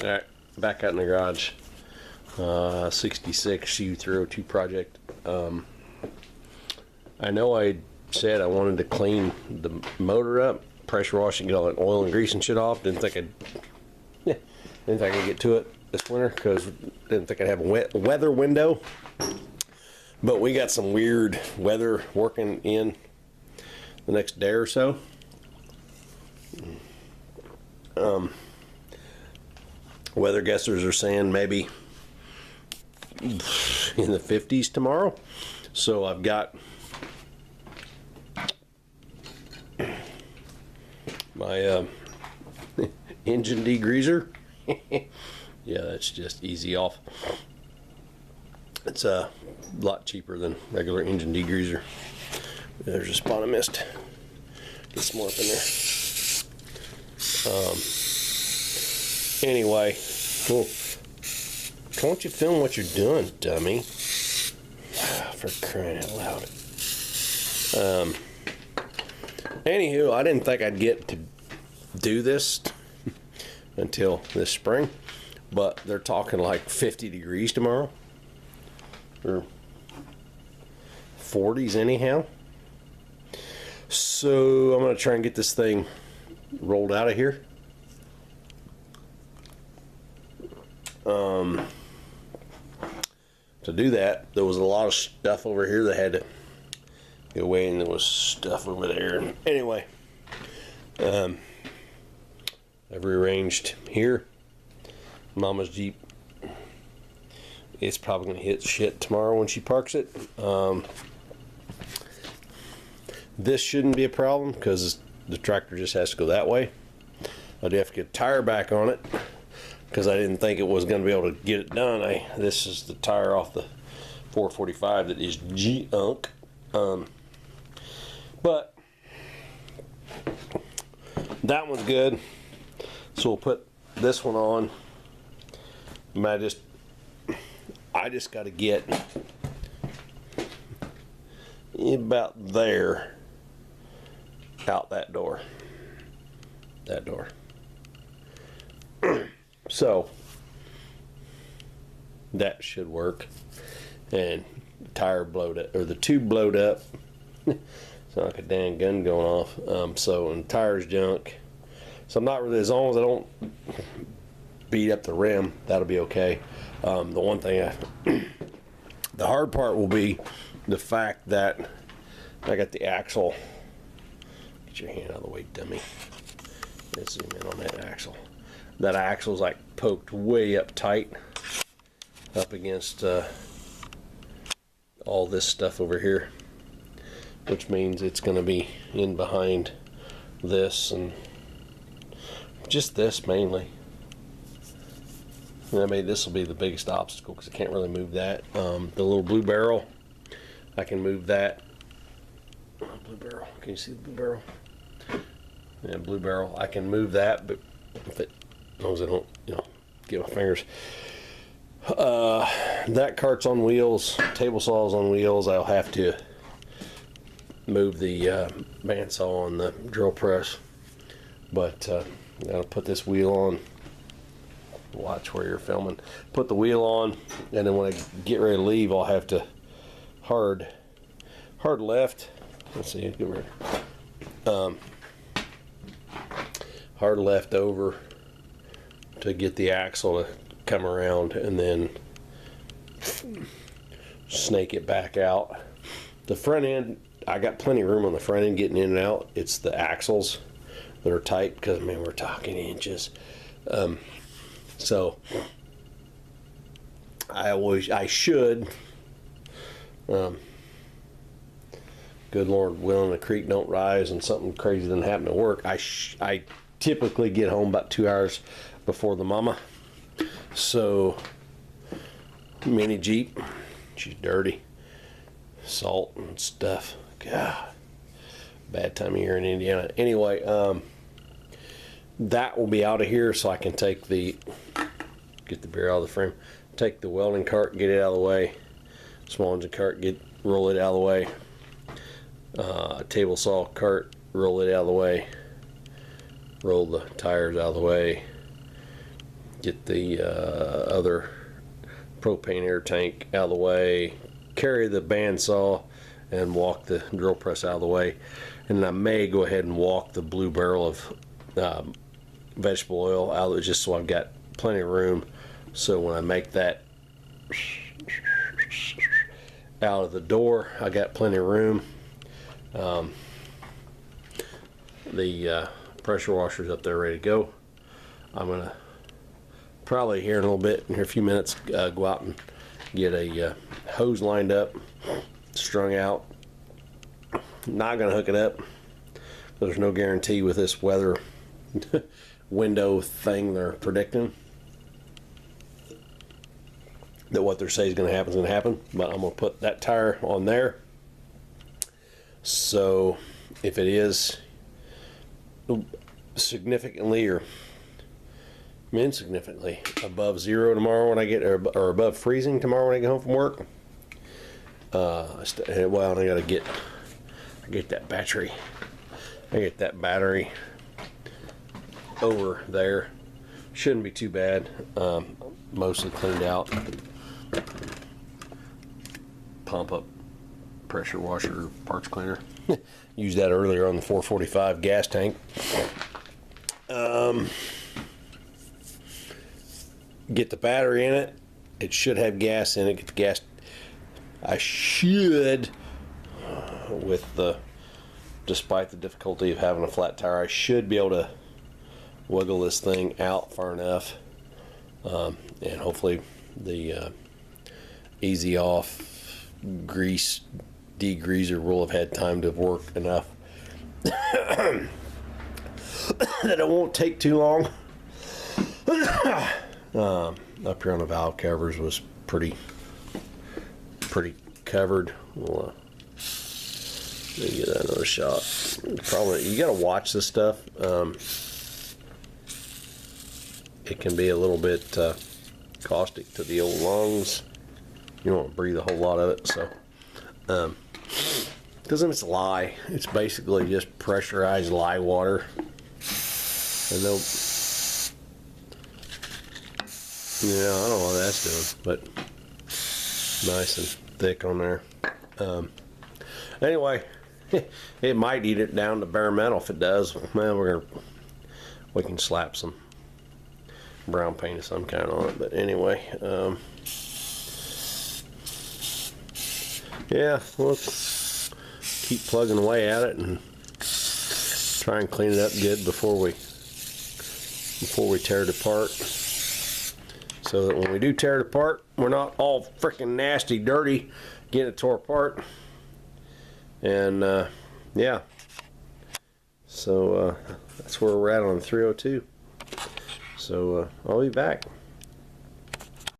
Alright, back out in the garage. 66 U302 project. I know I said I wanted to clean the motor up, pressure wash and get all that oil and grease and shit off. Didn't think I'd get to it this winter because didn't think I'd have a weather window. But we got some weird weather working in the next day or so. Weather guessers are saying maybe in the 50s tomorrow. So I've got my engine degreaser. Yeah, that's just easy off. It's a lot cheaper than regular engine degreaser. There's a spot of mist. Get some more up in there. Anyway, cool. Why don't you film what you're doing, dummy? For crying out loud. Anywho, I didn't think I'd get to do this until this spring, but they're talking like 50 degrees tomorrow, or 40s anyhow. So I'm gonna try and get this thing rolled out of here. To do that, there was a lot of stuff over here that had to go away, and there was stuff over there. Anyway, I've rearranged here. Mama's Jeep. It's probably gonna hit shit tomorrow when she parks it. This shouldn't be a problem because the tractor just has to go that way. I do have to get a tire back on it because I didn't think it was going to be able to get it done. This is the tire off the 445 that is junk. But that one's good. So we'll put this one on. I just got to get about there, out that door. That door. So that should work. And the tire blowed up, or the tube blowed up. Sound like a damn gun going off. And the tire's junk. So I'm not really, as long as I don't beat up the rim, that'll be okay. The one thing the hard part will be the fact that I got the axle. Get your hand out of the way, dummy. Let's zoom in on that axle. That axle's like poked way up tight up against all this stuff over here, which means it's going to be in behind this and just this mainly. And I mean, this will be the biggest obstacle because I can't really move that. The little blue barrel, I can move that. Blue barrel, can you see the blue barrel? Yeah, blue barrel. I can move that, but if it, as long as I don't, get my fingers. That cart's on wheels. Table saw's on wheels. I'll have to move the bandsaw on the drill press, but I'll put this wheel on. Watch where you're filming. Put the wheel on, and then when I get ready to leave, I'll have to hard left. Let's see, get ready. Hard left over to get the axle to come around, and then snake it back out. The front end, I got plenty of room on the front end getting in and out. It's the axles that are tight because, man, we're talking inches. So I should, good Lord willing, the creek don't rise and something crazy doesn't happen at work, I typically get home about 2 hours before the mama. So mini Jeep, she's dirty, salt and stuff. God, bad time of year in Indiana. Anyway, that will be out of here, so I can get the beer out of the frame, take the welding cart, get it out of the way, small engine cart, roll it out of the way, table saw cart, roll it out of the way, roll the tires out of the way, get the other propane air tank out of the way, carry the bandsaw, and walk the drill press out of the way. And I may go ahead and walk the blue barrel of vegetable oil out of it, just so I've got plenty of room. So when I make that out of the door, I got plenty of room. The pressure washer's up there ready to go. I'm gonna probably here in a little bit, in a few minutes, go out and get a hose lined up, strung out. Not gonna hook it up. There's no guarantee with this weather window thing they're predicting that what they're saying is going to happen. But I'm going to put that tire on there, so if it is significantly or insignificantly above zero tomorrow when I get, or above freezing tomorrow when I get home from work, well, I gotta get that battery. I get that battery over there. Shouldn't be too bad. Mostly cleaned out. Pump up pressure washer, parts cleaner. Used that earlier on the 445 gas tank. Get the battery in it. It should have gas in it. Get the gas. I should, despite the difficulty of having a flat tire, I should be able to wiggle this thing out far enough, and hopefully the easy off grease degreaser will have had time to work enough that it won't take too long. Up here on the valve covers was pretty covered. We'll let me get that another shot. Probably you gotta watch this stuff. It can be a little bit caustic to the old lungs. You don't want to breathe a whole lot of it, so because it's lye, it's basically just pressurized lye water. And they'll, yeah, I don't know what that's doing, but nice and thick on there. Anyway, it might eat it down to bare metal. If it does, well, we can slap some brown paint of some kind on it. But anyway, yeah, let's keep plugging away at it and try and clean it up good before we tear it apart, so that when we do tear it apart, we're not all freaking nasty, dirty, getting it tore apart. And yeah, so that's where we're at on 302. So I'll be back.